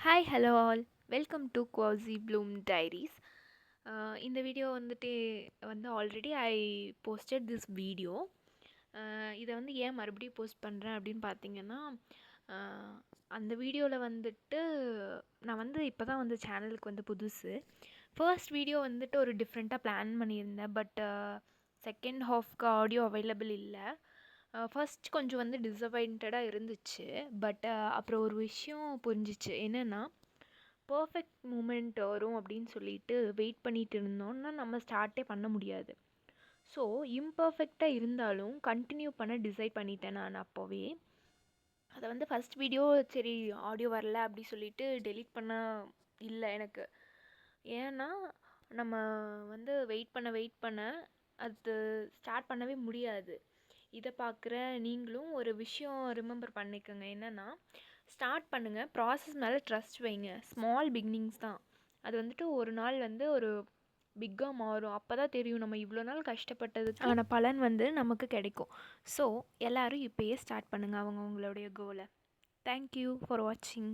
Hi hello all welcome to குவாசி bloom diaries. இந்த video already I posted this video. இதை ஏன் மறுபடியும் போஸ்ட் பண்ணுறேன் அப்படின்னு பார்த்தீங்கன்னா, அந்த வீடியோவில் நான் இப்போ தான் சேனலுக்கு புதுசு. ஃபர்ஸ்ட் வீடியோ ஒரு டிஃப்ரெண்ட்டாக பிளான் பண்ணியிருந்தேன். பட் செகண்ட் ஹாஃப்க்கு ஆடியோ அவைலபிள் இல்லை. ஃபர்ஸ்ட் கொஞ்சம் டிஸப்பாயிண்டடாக இருந்துச்சு. பட் அப்புறம் ஒரு விஷயம் புரிஞ்சிச்சு. என்னென்னா, பர்ஃபெக்ட் மூமெண்ட் வரும் அப்படின்னு சொல்லிட்டு வெயிட் பண்ணிட்டு இருந்தோம்னா நம்ம ஸ்டார்ட்டே பண்ண முடியாது. ஸோ இம்பர்ஃபெக்டாக இருந்தாலும் கண்டினியூ பண்ண டிசைட் பண்ணிட்டேன் நான் அப்போவே. அதை ஃபஸ்ட் வீடியோ சரி ஆடியோ வரல அப்படி சொல்லிட்டு டெலீட் பண்ண இல்லை எனக்கு. ஏன்னா நம்ம வெயிட் பண்ண அது ஸ்டார்ட் பண்ணவே முடியாது. இதை பார்க்குற நீங்களும் ஒரு விஷயம் ரிமெம்பர் பண்ணிக்கோங்க. என்னென்னா, ஸ்டார்ட் பண்ணுங்கள், ப்ராசஸ் மேலே ட்ரஸ்ட் வைங்க. ஸ்மால் பிகினிங்ஸ் தான் அது ஒரு நாள் ஒரு பிக்காக மாறும். அப்போ தான் தெரியும் நம்ம இவ்வளோ நாள் கஷ்டப்பட்டதுக்கான பலன் நமக்கு கிடைக்கும். ஸோ எல்லோரும் இப்போயே ஸ்டார்ட் பண்ணுங்கள் அவங்களுடைய கோலை. தேங்க்யூ ஃபார் வாட்சிங்.